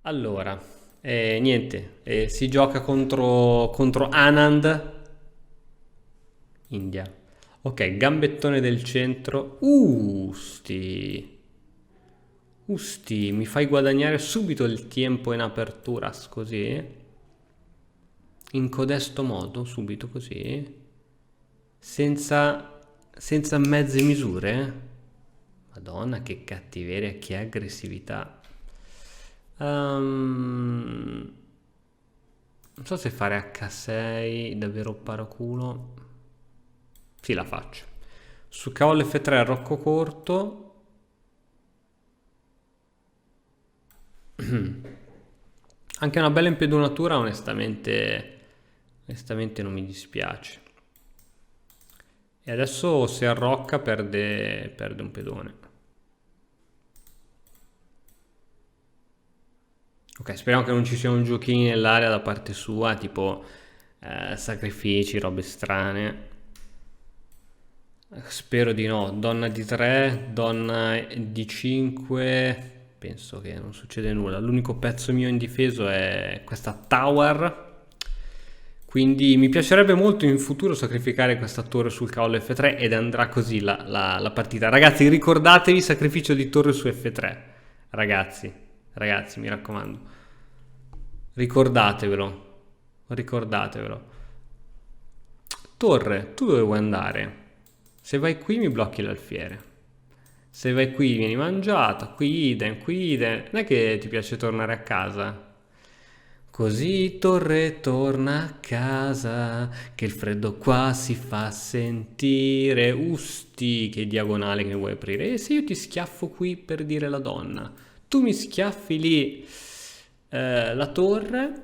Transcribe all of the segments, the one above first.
Allora, niente, si gioca contro Anand, India. Ok, gambettone del centro. Usti, mi fai guadagnare subito il tempo in aperturas così. In codesto modo, subito così. Senza, senza mezze misure. Madonna, che cattiveria, che aggressività. Non so se fare H6, davvero paraculo. Sì, la faccio. Su cavallo F3 arrocco corto. Anche una bella impedonatura, onestamente non mi dispiace. E adesso se arrocca perde un pedone. Ok, speriamo che non ci siano giochini nell'area da parte sua, tipo sacrifici, robe strane. Spero di no. Donna di 3, donna di 5. Penso che non succede nulla. L'unico pezzo mio indifeso è questa tower. Quindi mi piacerebbe molto in futuro sacrificare questa torre sul cavallo F3 ed andrà così la partita. Ragazzi, ricordatevi sacrificio di torre su F3. Ragazzi, ragazzi, mi raccomando. Ricordatevelo. Ricordatevelo. Torre, tu dove vuoi andare? Se vai qui mi blocchi l'alfiere. Se vai qui vieni mangiata, qui idem. Non è che ti piace tornare a casa? Così torre torna a casa, che il freddo qua si fa sentire. Usti, che diagonale che vuoi aprire. E se io ti schiaffo qui per dire la donna, tu mi schiaffi lì la torre,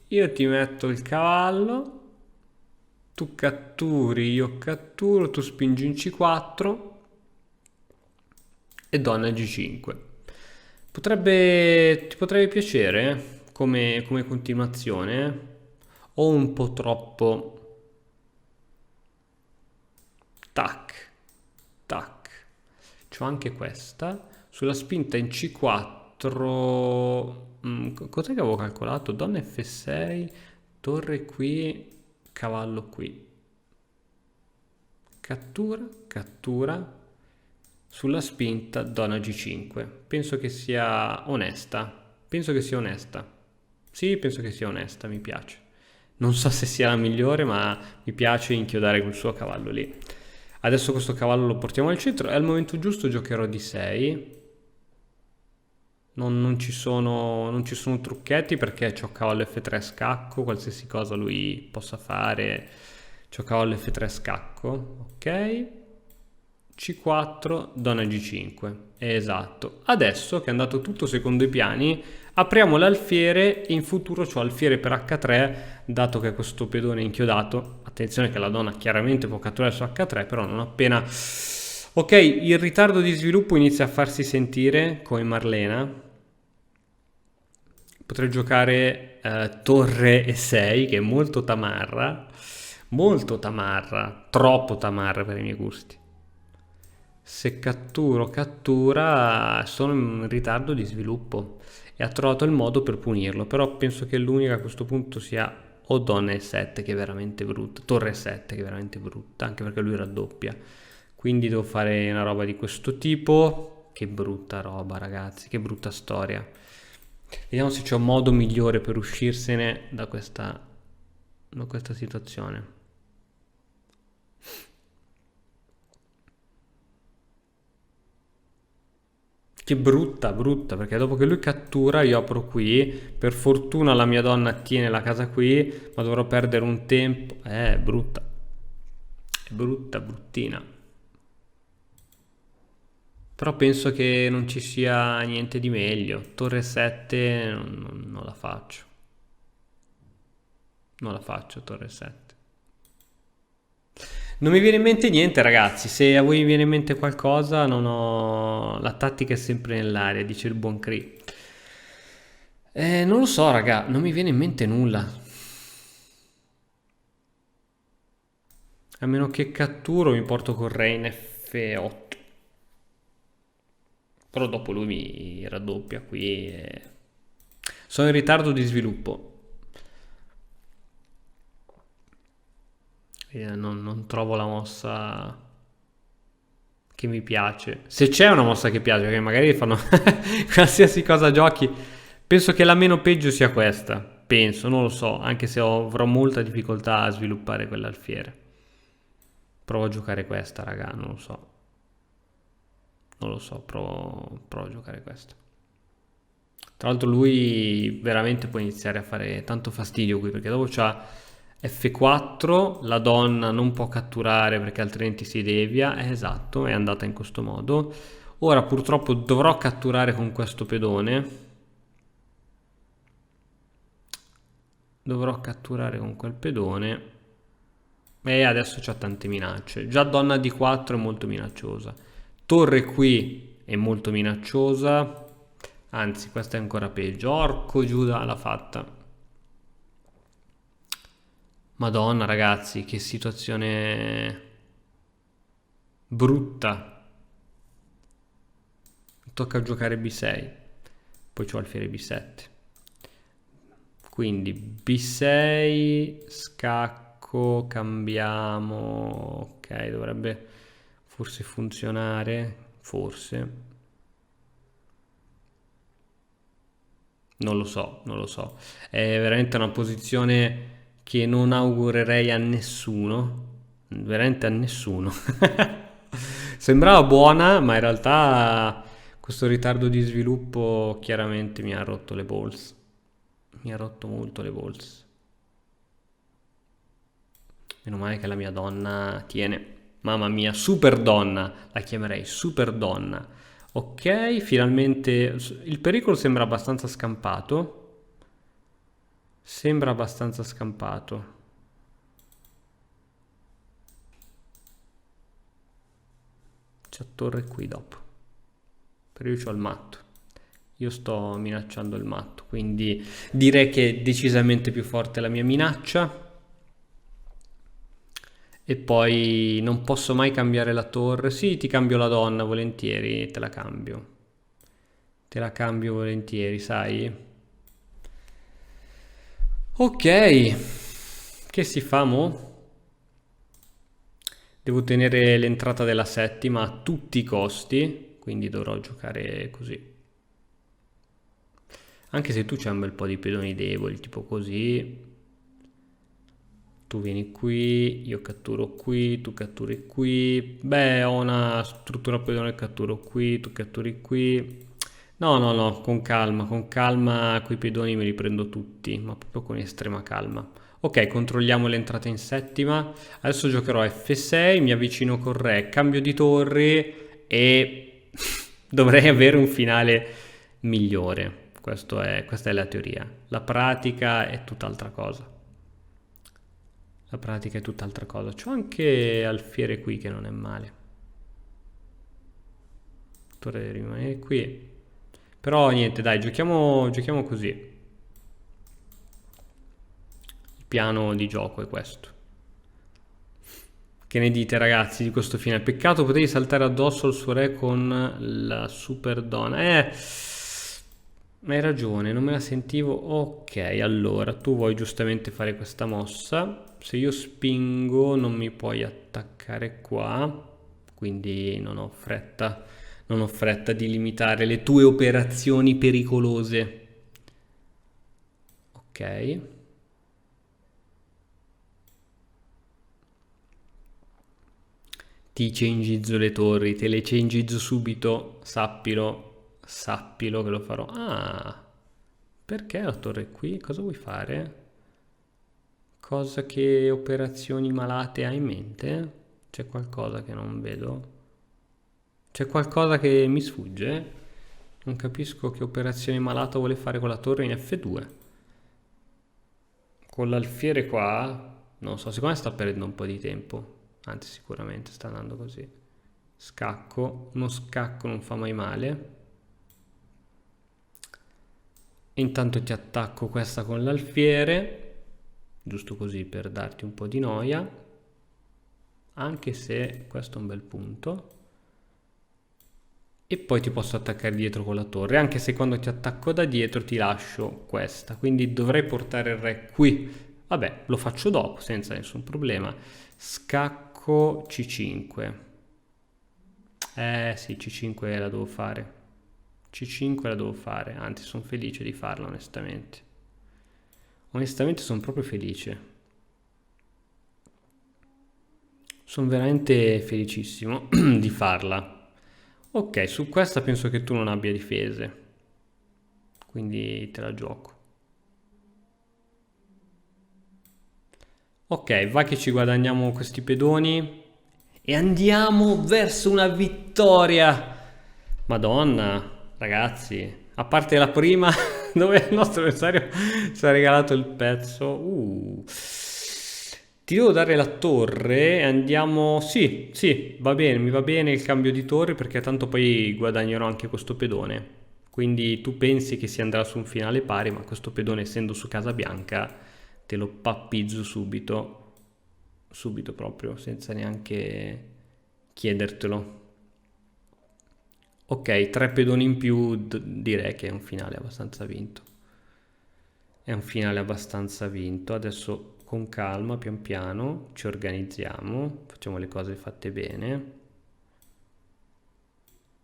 io ti metto il cavallo, tu catturi, io catturo, tu spingi in C4 e donna G5. Ti potrebbe piacere come continuazione o un po' troppo tac, tac. C'ho anche questa. Sulla spinta in C4. Cos'è che avevo calcolato? Donna F6, torre qui, cavallo qui. Cattura, cattura. Sulla spinta, donna G5. Penso che sia onesta. Penso che sia onesta. Sì, penso che sia onesta, mi piace. Non so se sia la migliore, ma mi piace inchiodare quel suo cavallo lì. Adesso questo cavallo lo portiamo al centro. È al momento giusto, giocherò di 6. Non ci sono trucchetti perché c'ho cavallo F3 scacco, qualsiasi cosa lui possa fare. C'ho cavallo F3 scacco, ok. C4, donna G5. Esatto. Adesso che è andato tutto secondo i piani, apriamo l'alfiere e in futuro c'ho alfiere per H3, dato che questo pedone è inchiodato. Attenzione che la donna chiaramente può catturare su H3, però non appena... Ok, il ritardo di sviluppo inizia a farsi sentire come Marlena. Potrei giocare torre e6, che è molto tamarra, troppo tamarra per i miei gusti. Se catturo, cattura, sono in ritardo di sviluppo e ha trovato il modo per punirlo, però penso che l'unica a questo punto sia o donna e7 che è veramente brutta, torre e7 che è veramente brutta, anche perché lui raddoppia. Quindi devo fare una roba di questo tipo. Che brutta roba, ragazzi, che brutta storia. Vediamo se c'è un modo migliore per uscirsene da questa situazione. Che brutta, brutta, perché dopo che lui cattura io apro qui, per fortuna la mia donna tiene la casa qui, ma dovrò perdere un tempo. Brutta, è brutta, bruttina. Però penso che non ci sia niente di meglio. Torre 7 non la faccio. Non la faccio, torre 7. Non mi viene in mente niente, ragazzi. Se a voi vi viene in mente qualcosa, non ho... La tattica è sempre nell'aria, dice il buon Cree. Non lo so, raga, non mi viene in mente nulla. A meno che catturo, mi porto con re in F8. Però dopo lui mi raddoppia qui e... Sono in ritardo di sviluppo. Non trovo la mossa che mi piace. Se c'è una mossa che piace, che magari fanno qualsiasi cosa giochi, penso che la meno peggio sia questa. Penso, non lo so, anche se avrò molta difficoltà a sviluppare quell'alfiere. Provo a giocare questa, raga, non lo so. Non lo so, provo a giocare questa. Tra l'altro lui veramente può iniziare a fare tanto fastidio qui, perché dopo c'ha F4, la donna non può catturare perché altrimenti si devia, esatto, è andata in questo modo. Ora purtroppo dovrò catturare con questo pedone. Dovrò catturare con quel pedone. E adesso c'ha tante minacce. Già donna D4 è molto minacciosa. Torre qui è molto minacciosa. Anzi, questa è ancora peggio. Orco Giuda l'ha fatta. Madonna, ragazzi, che situazione brutta. Tocca giocare B6. Poi c'ho alfiere B7. Quindi B6, scacco, cambiamo. Ok, dovrebbe forse funzionare. Forse. Non lo so, non lo so. È veramente una posizione che non augurerei a nessuno. Veramente a nessuno. Sembrava buona, ma in realtà questo ritardo di sviluppo chiaramente mi ha rotto le balls. Mi ha rotto molto le balls. Meno male che la mia donna tiene. Mamma mia, super donna. La chiamerei super donna. Ok, finalmente il pericolo sembra abbastanza scampato. Sembra abbastanza scampato. C'è torre qui dopo. Però io c'ho il matto. Io sto minacciando il matto, quindi direi che è decisamente più forte la mia minaccia. E poi non posso mai cambiare la torre. Sì, ti cambio la donna, volentieri, te la cambio. Te la cambio volentieri, sai? Ok, che si fa mo? Devo tenere l'entrata della settima a tutti i costi, quindi dovrò giocare così. Anche se tu c'hai un bel po' di pedoni deboli, tipo così. Tu vieni qui, io catturo qui, tu catturi qui. Beh, ho una struttura pedone, catturo qui, tu catturi qui. No, no, no, con calma, quei pedoni me li prendo tutti, ma proprio con estrema calma. Ok, controlliamo l'entrata in settima. Adesso giocherò F6, mi avvicino col re, cambio di torri e dovrei avere un finale migliore. Questa è la teoria. La pratica è tutt'altra cosa. La pratica è tutt'altra cosa. C'ho anche alfiere qui che non è male. Torre rimane qui. Però niente, dai, giochiamo così. Il piano di gioco è questo. Che ne dite, ragazzi, di questo finale? Peccato potevi saltare addosso al suo re con la super donna. Hai ragione, non me la sentivo. Ok, allora, tu vuoi giustamente fare questa mossa. Se io spingo non mi puoi attaccare qua. Quindi non ho fretta. Non ho fretta di limitare le tue operazioni pericolose. Ok. Ti cengizzo le torri, te le cengizzo subito, sappilo che lo farò. Ah, perché la torre qui? Cosa vuoi fare? Cosa che operazioni malate hai in mente? C'è qualcosa che non vedo? C'è qualcosa che mi sfugge? Non capisco che operazione malata vuole fare con la torre in F2. Con l'alfiere qua, non so, secondo me sta perdendo un po' di tempo. Anzi, sicuramente sta andando così. Scacco, uno scacco non fa mai male. Intanto ti attacco questa con l'alfiere, giusto così per darti un po' di noia, anche se questo è un bel punto. e poi ti posso attaccare dietro con la torre, anche se quando ti attacco da dietro ti lascio questa, quindi dovrei portare il re qui. Vabbè, lo faccio dopo senza nessun problema. Scacco C5. Sì, C5 la devo fare. C5 la devo fare, anzi sono felice di farla onestamente. Onestamente sono proprio felice. Sono veramente felicissimo di farla. Ok, su questa penso che tu non abbia difese, quindi te la gioco. Ok, va che ci guadagniamo questi pedoni e andiamo verso una vittoria. Madonna, ragazzi, a parte la prima dove il nostro avversario ci ha regalato il pezzo. Ti devo dare la torre e andiamo... Sì, sì, va bene, mi va bene il cambio di torre perché tanto poi guadagnerò anche questo pedone. Quindi tu pensi che si andrà su un finale pari, ma questo pedone essendo su Casa Bianca te lo pappizzo subito, subito proprio, senza neanche chiedertelo. Ok, tre pedoni in più, direi che è un finale abbastanza vinto. È un finale abbastanza vinto. Adesso con calma, pian piano, ci organizziamo, facciamo le cose fatte bene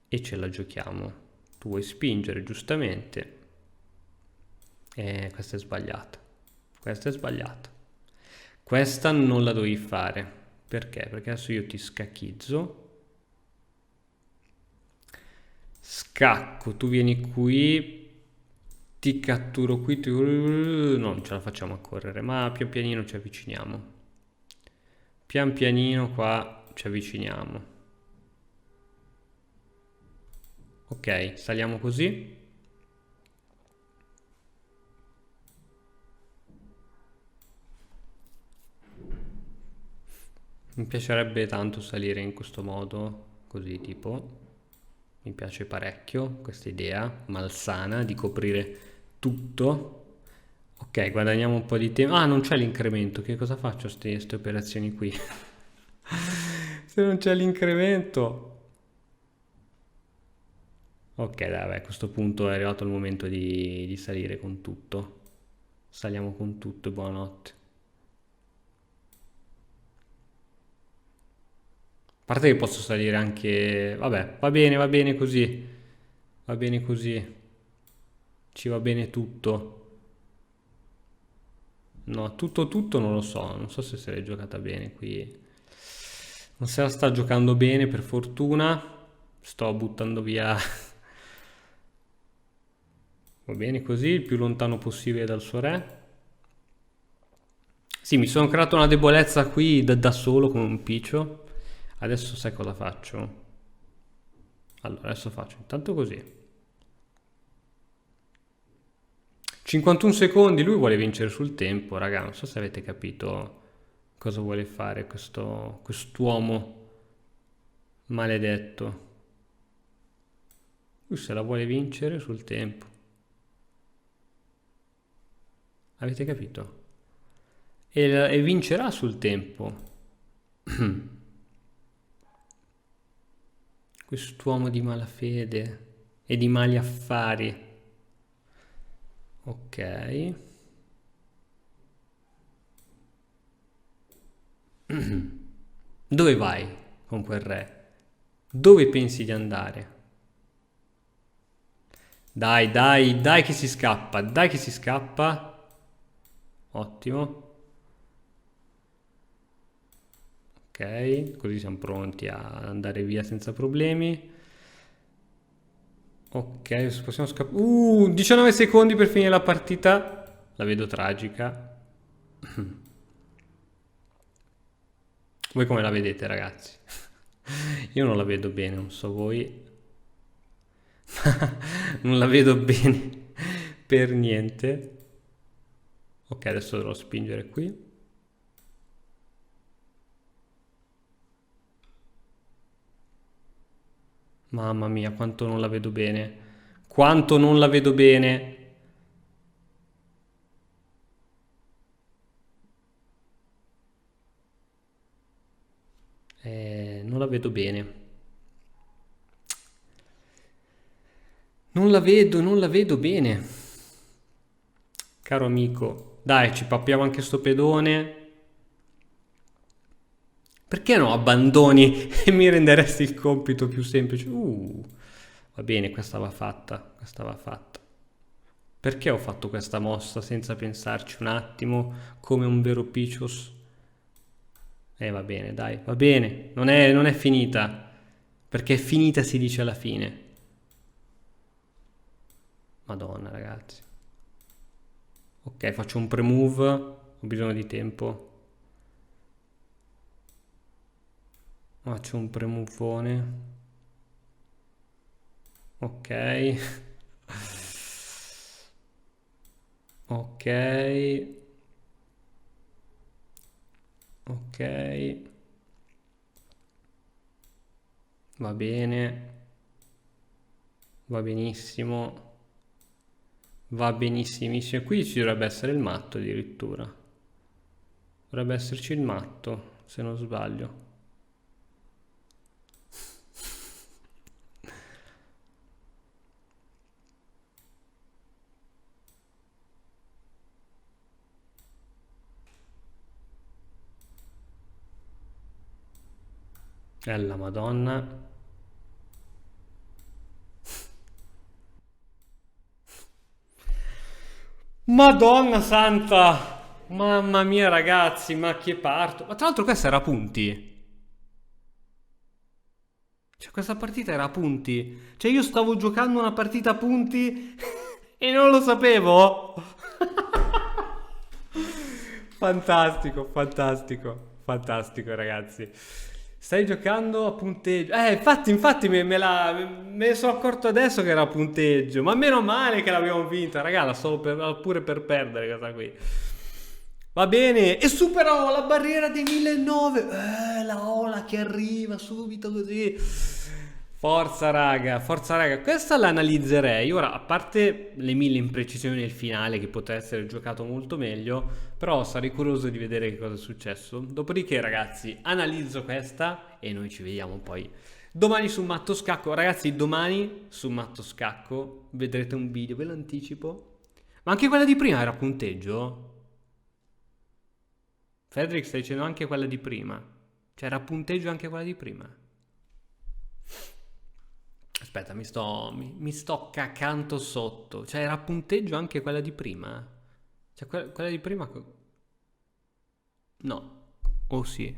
e ce la giochiamo. Tu vuoi spingere, giustamente. Questa è sbagliata. Questa è sbagliata. Questa non la dovevi fare. Perché? Perché adesso io ti scacchizzo. Scacco, tu vieni qui, ti catturo qui, no, non ce la facciamo a correre, ma pian pianino ci avviciniamo. Pian pianino qua ci avviciniamo. Ok, saliamo così. Mi piacerebbe tanto salire in questo modo, così tipo. Mi piace parecchio questa idea malsana di coprire tutto. Ok, guadagniamo un po' di tempo. Ah, non c'è l'incremento. Che cosa faccio a queste operazioni qui? Se non c'è l'incremento. Ok, dai, vabbè, a questo punto è arrivato il momento di salire con tutto. Saliamo con tutto e buonanotte. A parte che posso salire anche... Vabbè, va bene così. Va bene così. Ci va bene tutto. No, tutto non lo so. Non so se se l'è giocata bene qui. Non se la sta giocando bene, per fortuna. Sto buttando via. Va bene così, il più lontano possibile dal suo re. Sì, mi sono creato una debolezza qui da solo con un piccio. Adesso sai cosa faccio? Allora, adesso faccio intanto così. 51 secondi, lui vuole vincere sul tempo, raga, non so se avete capito cosa vuole fare quest'uomo maledetto. Lui se la vuole vincere sul tempo. Avete capito? E vincerà sul tempo. Quest'uomo di malafede e di mali affari. Ok. Dove vai con quel re? Dove pensi di andare? Dai, dai, dai che si scappa, dai che si scappa. Ottimo. Ok, così siamo pronti ad andare via senza problemi. Ok, adesso possiamo scappare. 19 secondi per finire la partita. La vedo tragica. Voi come la vedete, ragazzi? Io non la vedo bene, non so voi. Non la vedo bene per niente. Ok, adesso dovrò spingere qui. Mamma mia, quanto non la vedo bene. Quanto non la vedo bene. Non la vedo bene. Non la vedo bene. Caro amico, dai, ci pappiamo anche sto pedone. Perché no, abbandoni e mi renderesti il compito più semplice? Va bene, questa va fatta, questa va fatta. Perché ho fatto questa mossa senza pensarci un attimo, come un vero Picios? Va bene, dai, va bene, non è finita, perché finita si dice alla fine. Madonna, ragazzi. Ok, faccio un pre-move, ho bisogno di tempo. Faccio un pre-moveone. Ok. Ok. Ok. Va bene. Va benissimo. Va benissimissimo. Qui ci dovrebbe essere il matto addirittura. Dovrebbe esserci il matto, se non sbaglio. È la Madonna. Madonna santa! Mamma mia ragazzi, ma che parto! Ma tra l'altro questa era a punti. Cioè questa partita era a punti. Cioè io stavo giocando una partita a punti e non lo sapevo. Fantastico, fantastico, fantastico ragazzi. Stai giocando a punteggio. Infatti me ne sono accorto adesso che era a punteggio. Ma meno male che l'abbiamo vinta, raga, pure per perdere questa qui. Va bene, e superò la barriera dei 1900. La ola che arriva subito così. Forza raga, forza raga. Questa l'analizzerei. Ora, a parte le 1000 imprecisioni nel finale che poteva essere giocato molto meglio, però sarei curioso di vedere che cosa è successo. Dopodiché, ragazzi, analizzo questa e noi ci vediamo poi domani su Matto Scacco. Ragazzi, domani su Matto Scacco vedrete un video, ve lo anticipo. Ma anche quella di prima era punteggio? Federic, stai dicendo anche quella di prima? Cioè era punteggio anche quella di prima? Aspetta, mi sto cacando sotto. Cioè era punteggio anche quella di prima? Cioè quella di prima... No. Oh sì.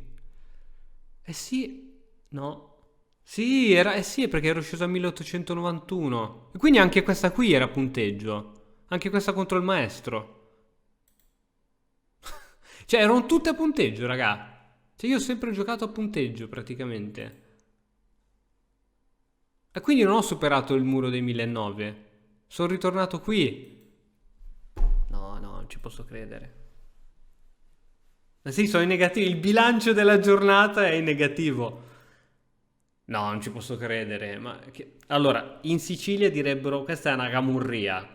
Eh sì. No. Sì, sì, perché ero sceso a 1891. E quindi anche questa qui era punteggio. Anche questa contro il maestro. Cioè erano tutte a punteggio, raga. Cioè io ho sempre giocato a punteggio praticamente. E quindi non ho superato il muro dei 1900. Sono ritornato qui. No, non ci posso credere. Ma sì, sono in negativo. Il bilancio della giornata è in negativo. No, non ci posso credere. Allora, in Sicilia direbbero questa è una camurria.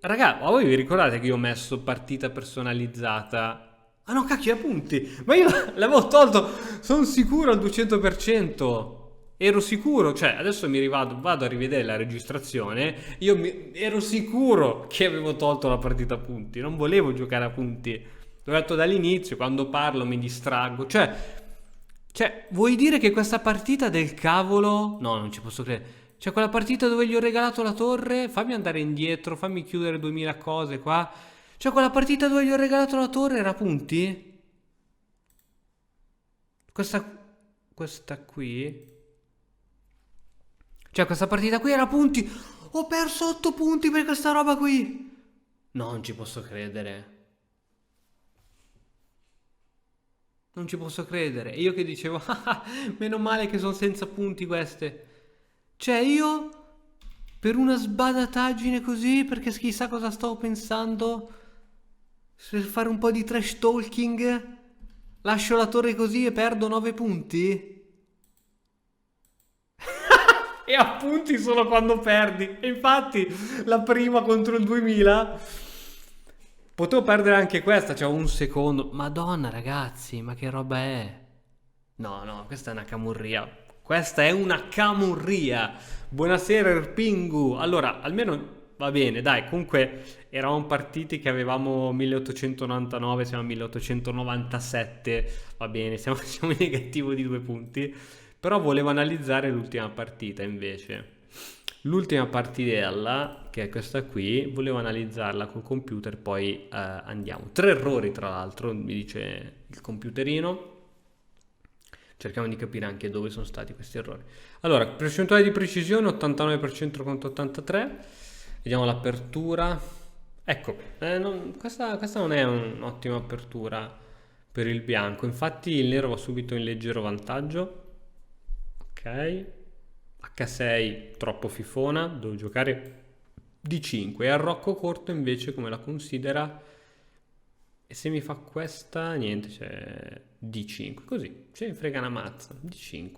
Raga, ma voi vi ricordate che io ho messo partita personalizzata? Ah no, cacchio, appunti. Ma io l'avevo tolto, sono sicuro al 200%. Ero sicuro, cioè adesso vado a rivedere la registrazione. Ero sicuro che avevo tolto la partita a punti. Non volevo giocare a punti. L'ho detto dall'inizio, quando parlo mi distraggo. Cioè, vuoi dire che questa partita del cavolo... No, non ci posso credere. Cioè, quella partita dove gli ho regalato la torre... Fammi andare indietro, fammi chiudere 2000 cose qua. Cioè, quella partita dove gli ho regalato la torre era punti? Questa qui... Cioè, questa partita qui era punti. Ho perso 8 punti per questa roba qui. No, non ci posso credere. Non ci posso credere. E io che dicevo, meno male che sono senza punti queste. Cioè, io, per una sbadataggine così, perché chissà cosa stavo pensando, per fare un po' di trash talking, lascio la torre così e perdo 9 punti? E appunti solo quando perdi. E infatti la prima contro il 2000 potevo perdere anche questa, cioè un secondo. Madonna ragazzi, ma che roba è? No, no, questa è una camurria. Questa è una camurria. Buonasera Erpingu. Allora, almeno va bene, dai, comunque eravamo partiti che avevamo 1899, siamo a 1897, va bene, siamo in negativo di 2 punti, però volevo analizzare l'ultima partita invece. L'ultima partitella, che è questa qui, volevo analizzarla col computer, poi andiamo. 3 errori tra l'altro, mi dice il computerino. Cerchiamo di capire anche dove sono stati questi errori. Allora, percentuale di precisione 89% contro 83%. Vediamo l'apertura. Ecco, questa non è un'ottima apertura per il bianco. Infatti il nero va subito in leggero vantaggio. Ok. H6 troppo fifona, devo giocare D5. E al rocco corto invece come la considera? E se mi fa questa, niente, c'è D5, così, ce ne frega una mazza, D5.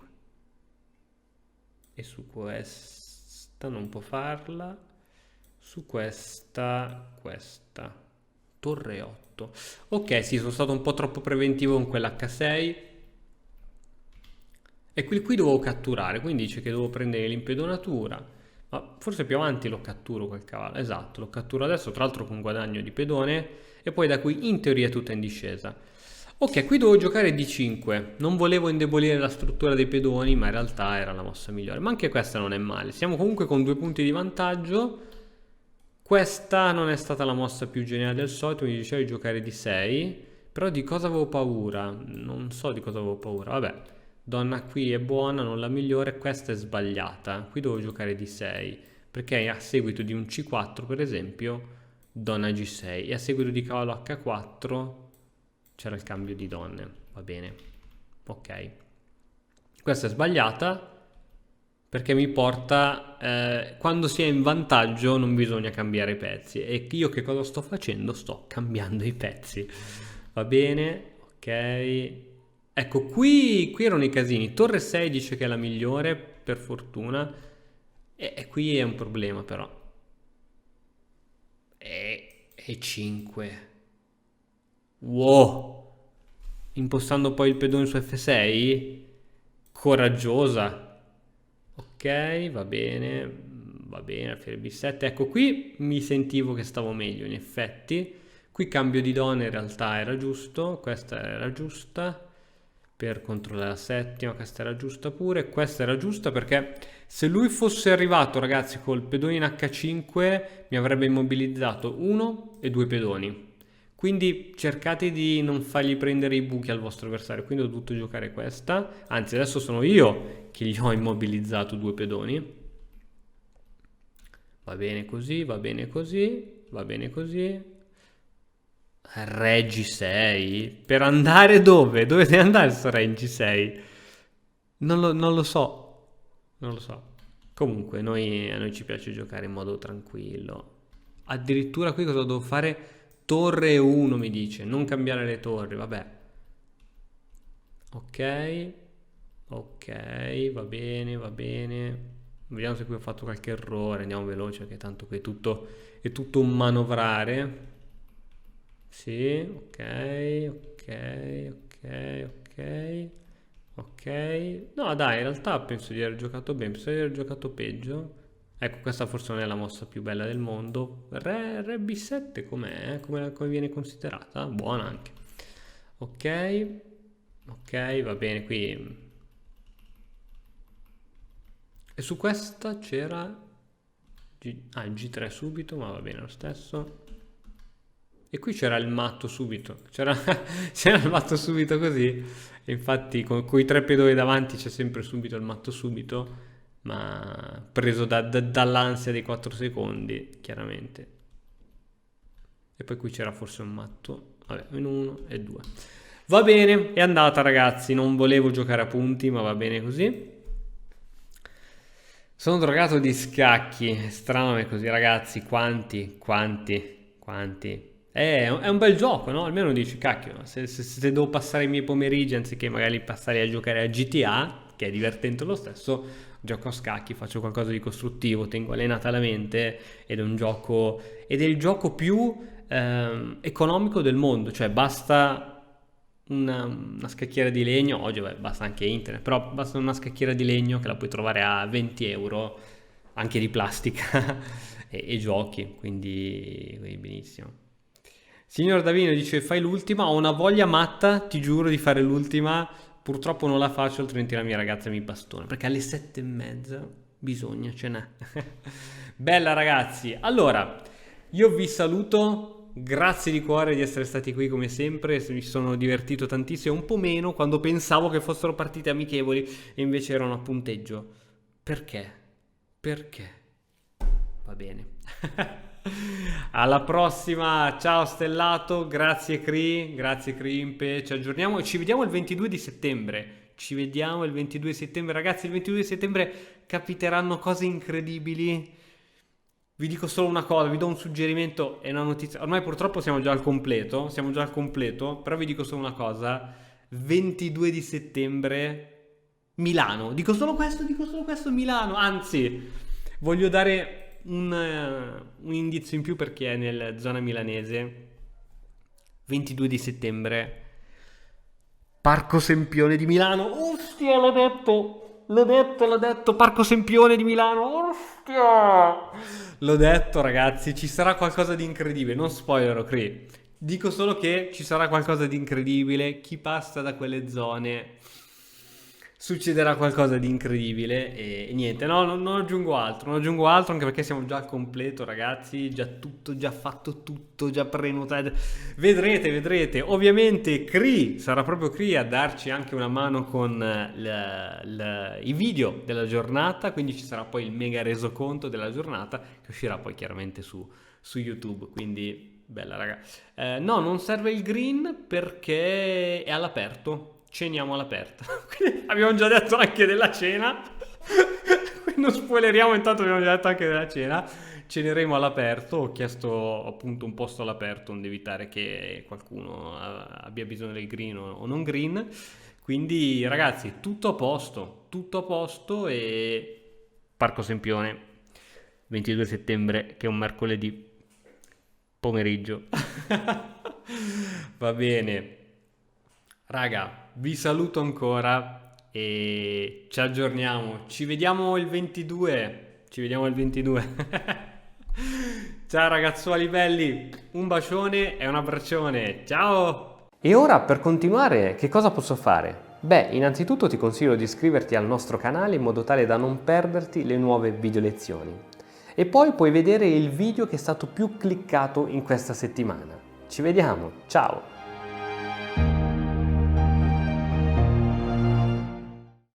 E su questa non può farla, su questa, torre 8. Ok, sì, sono stato un po' troppo preventivo con quell'H6. E qui dovevo catturare, quindi dice che devo prendere l'impedonatura. Ma forse più avanti lo catturo quel cavallo, esatto, lo catturo adesso, tra l'altro con guadagno di pedone, e poi da qui in teoria tutta in discesa. Ok, qui devo giocare D5, non volevo indebolire la struttura dei pedoni, ma in realtà era la mossa migliore, ma anche questa non è male, siamo comunque con 2 punti di vantaggio. Questa non è stata la mossa più geniale del solito, mi diceva di giocare D6, però di cosa avevo paura? Non so di cosa avevo paura, vabbè. Donna qui è buona, non la migliore, questa è sbagliata. Qui devo giocare D6, perché a seguito di un C4, per esempio, donna G6. E a seguito di cavallo H4 c'era il cambio di donne. Va bene. Ok. Questa è sbagliata, perché mi porta... quando si è in vantaggio non bisogna cambiare i pezzi. E io che cosa sto facendo? Sto cambiando i pezzi. Va bene, ok... Ecco, qui erano i casini. Torre 6 dice che è la migliore, per fortuna. E qui è un problema, però. E 5. Wow! Impostando poi il pedone su F6? Coraggiosa. Ok, va bene. Va bene, alfiere B7. Ecco, qui mi sentivo che stavo meglio, in effetti. Qui cambio di donna in realtà era giusto. Questa era giusta. Per controllare la settima, questa era giusta pure, questa era giusta perché se lui fosse arrivato, ragazzi, col pedone in H5 mi avrebbe immobilizzato 1 e 2 pedoni. Quindi cercate di non fargli prendere i buchi al vostro avversario, quindi ho dovuto giocare questa, anzi adesso sono io che gli ho immobilizzato 2 pedoni. Va bene così, va bene così, va bene così. Re G6? Per andare dove? Dove deve andare sto Re in G6? Non lo so. Non lo so. Comunque, a noi ci piace giocare in modo tranquillo. Addirittura qui cosa devo fare? Torre 1 mi dice. Non cambiare le torri, vabbè. Ok. Ok, va bene, va bene. Vediamo se qui ho fatto qualche errore. Andiamo veloce perché tanto qui è tutto un manovrare. Sì, ok, ok, ok, ok, ok. No, dai, in realtà penso di aver giocato bene, penso di aver giocato peggio. Ecco, questa forse non è la mossa più bella del mondo. Re B7 com'è? Come viene considerata? Buona anche. Ok, ok, va bene, qui. E su questa c'era... G3 subito, ma va bene lo stesso. E qui c'era il matto subito, c'era il matto subito così, e infatti con i 3 pedoni davanti c'è sempre subito il matto subito, ma preso dall'ansia dei 4 secondi, chiaramente. E poi qui c'era forse un matto, vabbè, meno 1 e 2. Va bene, è andata ragazzi, non volevo giocare a punti, ma va bene così. Sono drogato di scacchi, è strano ma è così ragazzi, quanti. È un bel gioco, no? Almeno dici, cacchio, se devo passare i miei pomeriggi anziché magari passare a giocare a GTA, che è divertente lo stesso, gioco a scacchi, faccio qualcosa di costruttivo, tengo allenata la mente ed è il gioco più economico del mondo, cioè basta una scacchiera di legno, oggi basta anche internet, però basta una scacchiera di legno che la puoi trovare a 20 euro, anche di plastica, e giochi, quindi benissimo. Signor Davino dice fai l'ultima, ho una voglia matta, ti giuro di fare l'ultima, purtroppo non la faccio altrimenti la mia ragazza mi bastona, perché alle 7:30 bisogna, ce n'è. Bella ragazzi, allora io vi saluto, grazie di cuore di essere stati qui come sempre, mi sono divertito tantissimo, un po' meno quando pensavo che fossero partite amichevoli e invece erano a punteggio. Perché? Perché? Va bene. Alla prossima, ciao Stellato, grazie grazie Crimpe, ci aggiorniamo e ci vediamo il 22 di settembre. Ci vediamo il 22 di settembre, ragazzi, il 22 di settembre capiteranno cose incredibili. Vi dico solo una cosa, vi do un suggerimento e una notizia. Ormai purtroppo siamo già al completo, però vi dico solo una cosa. 22 di settembre, Milano. Dico solo questo, Milano. Anzi, voglio dare un indizio in più perché è nella zona milanese. 22 di settembre, Parco Sempione di Milano. Ostia, l'ho detto, Parco Sempione di Milano. Ostia! L'ho detto, ragazzi, ci sarà qualcosa di incredibile. Non spoilerò, Cree. Dico solo che ci sarà qualcosa di incredibile. Chi passa da quelle zone succederà qualcosa di incredibile e niente, no, non aggiungo altro anche perché siamo già al completo, ragazzi, già tutto, già fatto tutto, già prenotato. Vedrete. Ovviamente Cree sarà proprio Cree a darci anche una mano con i video della giornata, quindi ci sarà poi il mega resoconto della giornata che uscirà poi chiaramente su YouTube, quindi bella raga. No, non serve il green perché è all'aperto. Ceniamo all'aperto. Quindi abbiamo già detto anche della cena. Quindi non spoileriamo, intanto abbiamo già detto anche della cena. Ceneremo all'aperto. Ho chiesto appunto un posto all'aperto onde evitare che qualcuno abbia bisogno del green o non green. Quindi ragazzi, tutto a posto e Parco Sempione 22 settembre che è un mercoledì pomeriggio. Va bene. Raga, vi saluto ancora e ci aggiorniamo. Ci vediamo il 22. Ciao ragazzuoli belli, un bacione e un abbraccione. Ciao! E ora per continuare, che cosa posso fare? Beh, innanzitutto ti consiglio di iscriverti al nostro canale in modo tale da non perderti le nuove video lezioni. E poi puoi vedere il video che è stato più cliccato in questa settimana. Ci vediamo, ciao!